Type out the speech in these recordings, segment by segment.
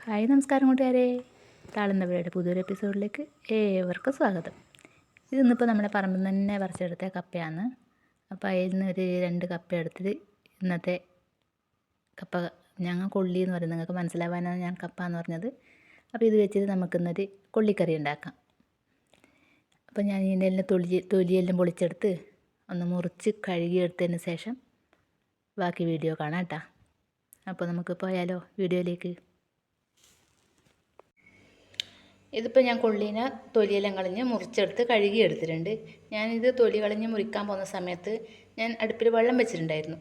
Hi നമസ്കാരം കൂട്ടുകാരെ, താളന്തവയുടെ പുതിയൊരു എപ്പിസോഡിലേക്ക് ഏവർക്കും സ്വാഗതം. ഇതിന്നിപ്പോൾ നമ്മുടെ പറമ്പിൽ നിന്ന് തന്നെ പറിച്ചെടുത്ത കപ്പയാണ്. അപ്പോൾ അതിൽ നിന്ന് ഒരു 2 കപ്പ എടുത്തിട്ട് ഇന്നത്തെ കപ്പ ഞങ്ങൾ കൊള്ളി എന്ന് പറയുന്നത്, നിങ്ങൾക്ക് മനസ്സിലാവാനാണ് ഞാൻ കപ്പ എന്ന് പറഞ്ഞത്. അപ്പോൾ ഇത് വെച്ചിട്ട് നമുക്കിന്നൊരു കൊള്ളിക്കറി ഉണ്ടാക്കാം. അപ്പോൾ ഞാൻ ഇതിൻ്റെ എല്ലാം തൊലിയെല്ലാം പൊളിച്ചെടുത്ത് ഒന്ന് മുറിച്ച് കഴുകിയെടുത്തതിന് ശേഷം ബാക്കി വീഡിയോ കാണാം കേട്ടോ. അപ്പോൾ നമുക്ക് പോയാലോ വീഡിയോയിലേക്ക്. ഇതിപ്പോൾ ഞാൻ കൊള്ളീനെ തൊലിയെല്ലാം കളഞ്ഞ് മുറിച്ചെടുത്ത് കഴുകി എടുത്തിട്ടുണ്ട്. ഞാനിത് തൊലി കളഞ്ഞ് മുറിക്കാൻ പോകുന്ന സമയത്ത് ഞാൻ അടുപ്പിൽ വെള്ളം വെച്ചിട്ടുണ്ടായിരുന്നു.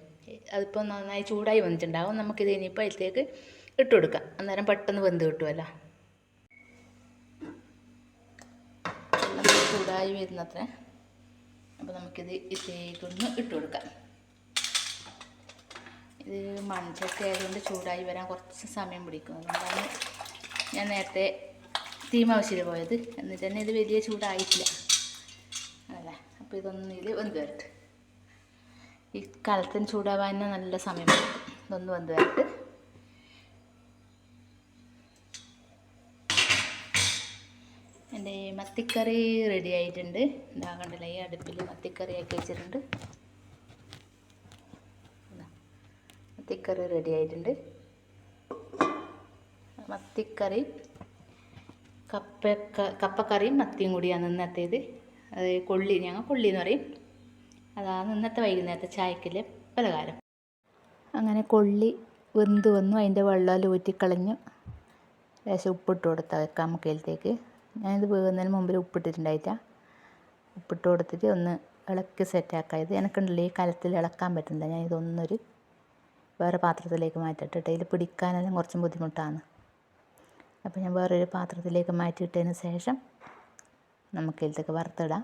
അതിപ്പോൾ നന്നായി ചൂടായി വന്നിട്ടുണ്ടാകും. നമുക്കിത് ഇനിയിപ്പോൾ അതിലേക്ക് ഇട്ട് കൊടുക്കാം, അന്നേരം പെട്ടെന്ന് വെന്ത് കിട്ടുമല്ലോ. ചൂടായി വരുന്നത്ര അപ്പോൾ നമുക്കിത് ഇതിലേക്കൊന്ന് ഇട്ട് കൊടുക്കാം. ഇത് മൺചട്ടി ആയതുകൊണ്ട് ചൂടായി വരാൻ കുറച്ച് സമയം പിടിക്കും. അതുകൊണ്ടാണ് ഞാൻ നേരത്തെ തീമാവശ്യത്തിൽ പോയത്. എന്നിട്ട് തന്നെ ഇത് വലിയ ചൂടായിട്ടില്ല അല്ലേ. അപ്പോൾ ഇതൊന്നിൽ വെന്ത് വരട്ടെ. ഈ കാലത്തിന് ചൂടാവാൻ നല്ല സമയം എടുക്കും. ഇതൊന്ന് വെന്ത് വരട്ട്. എൻ്റെ മത്തിക്കറി റെഡി ആയിട്ടുണ്ട്. എന്താ കണ്ടില്ല, ഈ അടുപ്പിൽ മത്തിക്കറി ആക്കി വെച്ചിട്ടുണ്ട്. മത്തിക്കറി റെഡി ആയിട്ടുണ്ട്. മത്തിക്കറി കപ്പക്കറിയും മത്തിയും കൂടിയാണ് ഇന്നത്തേത്. അത് കൊള്ളി, ഞങ്ങൾ കൊള്ളി എന്ന് പറയും. അതാണ് ഇന്നത്തെ വൈകുന്നേരത്തെ ചായക്കിലെ പലഹാരം. അങ്ങനെ കൊള്ളി വെന്ത് വന്നു, അതിൻ്റെ വെള്ളം ഊറ്റിക്കളഞ്ഞു. ലേശം ഉപ്പിട്ട് കൊടുത്താൽ വെക്കാം മുക്കയിലത്തേക്ക്. ഞാനിത് വേകുന്നതിന് മുമ്പിൽ ഉപ്പിട്ടിട്ടുണ്ടായിട്ടാ. ഉപ്പിട്ട് കൊടുത്തിട്ട് ഒന്ന് ഇളക്കി സെറ്റാക്കാം. ഇത് എനിക്കുണ്ടല്ലോ ഈ കലത്തിൽ ഇളക്കാൻ പറ്റുന്നില്ല. ഞാൻ ഇതൊന്നൊരു വേറെ പാത്രത്തിലേക്ക് മാറ്റിട്ടിട്ട് ഇതിൽ പിടിക്കാനെല്ലാം കുറച്ചും ബുദ്ധിമുട്ടാണ്. അപ്പോൾ ഞാൻ വേറൊരു പാത്രത്തിലേക്ക് മാറ്റിയിട്ടതിന് ശേഷം നമുക്കിതിലേക്ക് വറുത്തിടാം.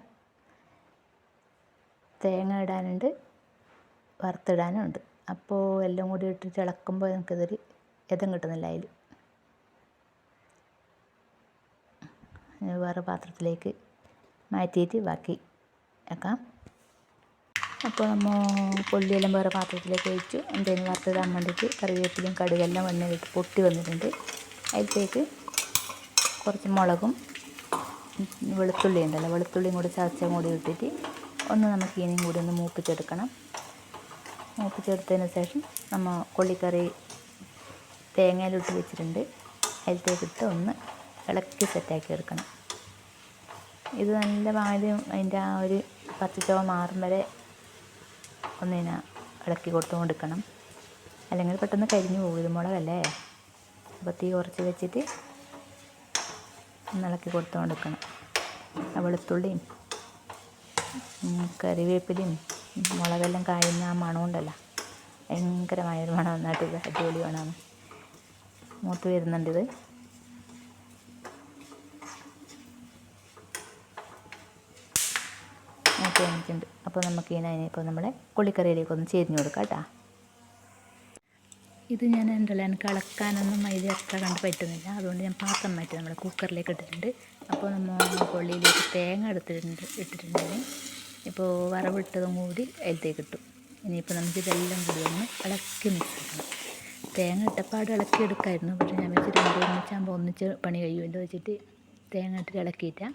തേങ്ങ ഇടാനുണ്ട്, വറുത്തിടാനും ഉണ്ട്. അപ്പോൾ എല്ലാം കൂടി ഇട്ടിട്ട് ഇളക്കുമ്പോൾ നമുക്കിതൊരു എതം കിട്ടുന്നില്ല. അതിൽ വേറെ പാത്രത്തിലേക്ക് മാറ്റിയിട്ട് ബാക്കി വെക്കാം. അപ്പോൾ നമ്മൾ കൊള്ളിയെല്ലാം വേറെ പാത്രത്തിലേക്ക് ഒഴിച്ചു. എന്തെങ്കിലും വറുത്തിടാൻ വേണ്ടിയിട്ട് കറിവേപ്പിലയും കടുകെല്ലാം വന്നിട്ട് പൊട്ടി വന്നിട്ടുണ്ട്. അതിലേക്ക് കുറച്ച് മുളകും വെളുത്തുള്ളി ഉണ്ടല്ലോ, വെളുത്തുള്ളിയും കൂടി ചതച്ചും കൂടി ഇട്ടിട്ട് ഒന്ന് നമുക്ക് ഇനിയും കൂടി ഒന്ന് മൂപ്പിച്ചെടുക്കണം. മൂപ്പിച്ചെടുത്തതിന് ശേഷം നമ്മൾ കൊള്ളിക്കറി തേങ്ങയിലിട്ട് വെച്ചിട്ടുണ്ട്. അതിലേക്കിട്ട് ഒന്ന് ഇളക്കി സെറ്റാക്കി എടുക്കണം. ഇത് നല്ല ആദ്യം അതിൻ്റെ ആ ഒരു പച്ചച്ചവ മാറും വരെ ഒന്നിനെ ഇളക്കി കൊടുത്തുകൊണ്ടിരിക്കണം, അല്ലെങ്കിൽ പെട്ടെന്ന് കരിഞ്ഞു പോകും. ഇത് മുളകല്ലേ. അപ്പോൾ തീ കുറച്ച് വെച്ചിട്ട് ഇളക്കി കൊടുത്തുകൊണ്ടിരിക്കണം. വെളുത്തുള്ളിയും കറിവേപ്പിലയും മുളകെല്ലാം കായുന്ന ആ മണമുണ്ടല്ലോ, ഭയങ്കരമായൊരു മണം. നന്നായിട്ട് അടിപൊളി മണമാണ്. മൂത്ത് വരുന്നുണ്ട്. ഇത് മൂത്ത് വന്നിട്ടുണ്ട്. അപ്പോൾ നമുക്ക് ഇതിനിപ്പോൾ നമ്മളെ കൊള്ളിക്കറിയിലേക്കൊന്ന് ചേരിഞ്ഞ് കൊടുക്കാം കേട്ടോ. ഇത് ഞാൻ ഉണ്ടല്ലോ, എനിക്ക് ഇളക്കാനൊന്നും അതിൽ അത്ര കണ്ട് പറ്റുന്നില്ല. അതുകൊണ്ട് ഞാൻ പാത്രം മാറ്റി നമ്മുടെ കുക്കറിലേക്ക് ഇട്ടിട്ടുണ്ട്. അപ്പോൾ നമ്മൾ കൊള്ളിയിലേക്ക് തേങ്ങ ഇട്ടിട്ടുണ്ടെങ്കിൽ ഇപ്പോൾ വറവിട്ടതും കൂടി അതിലേക്ക് ഇട്ടു. ഇനിയിപ്പോൾ നമുക്കിതെല്ലാം കൂടി ഒന്ന് ഇളക്കി മിക്സ് ചെയ്യണം. തേങ്ങ ഇട്ടപ്പാട് ഇളക്കി എടുക്കായിരുന്നു, പക്ഷേ ഞാൻ വെച്ചിട്ട് ഒന്നിച്ചാകുമ്പോൾ ഒന്നിച്ച് പണി കഴിയുമല്ലോ വെച്ചിട്ട് തേങ്ങ ഇട്ടിട്ട് ഇളക്കിയിട്ടാണ്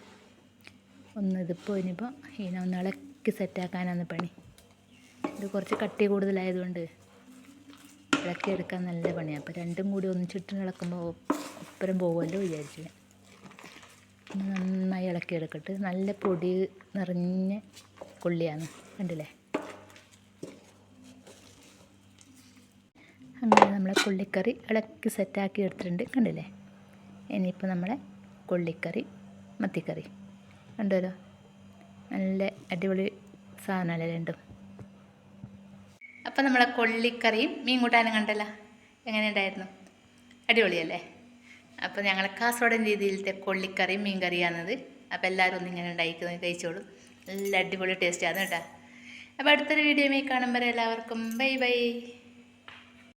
ഇതിപ്പോൾ ഇനിയിപ്പോൾ ഇതിനെ ഒന്ന് ഇളക്കി സെറ്റാക്കാനാണ് പണി. ഇത് കുറച്ച് കട്ടി കൂടുതലായതുകൊണ്ട് ഇളക്കിയെടുക്കാൻ നല്ല പണിയാണ്. അപ്പോൾ രണ്ടും കൂടി ഒന്നിച്ചിട്ട് ഇളക്കുമ്പോൾ ഒപ്പരം പോകുമല്ലോ വിചാരിച്ചു. നന്നായി ഇളക്കിയെടുക്കട്ട്. നല്ല പൊടി നിറഞ്ഞ കൊള്ളിയാണ്, കണ്ടില്ലേ. അങ്ങനെ നമ്മളെ കൊള്ളിക്കറി ഇളക്കി സെറ്റാക്കി എടുത്തിട്ടുണ്ട്, കണ്ടില്ലേ. ഇനിയിപ്പോൾ നമ്മളെ കൊള്ളിക്കറി മത്തിക്കറി കണ്ടല്ലോ, നല്ല അടിപൊളി സാധനമല്ലേ രണ്ടും. അപ്പോൾ നമ്മളെ കൊള്ളിക്കറിയും മീൻ കൂട്ടാനും കണ്ടല്ലോ, എങ്ങനെ ഉണ്ടായിരുന്നു? അടിപൊളിയല്ലേ. അപ്പോൾ ഞങ്ങൾ കാസർഗോഡൻ രീതിയിലത്തെ കൊള്ളിക്കറിയും മീൻ കറിയാണത്. അപ്പോൾ എല്ലാവരും ഒന്നിങ്ങനെ ഉണ്ടാക്കി കഴിച്ചോളും. നല്ല അടിപൊളി ടേസ്റ്റാണ് കേട്ടോ. അപ്പോൾ അടുത്തൊരു വീഡിയോയിൽ കാണുമ്പോൾ എല്ലാവർക്കും ബൈ ബൈ.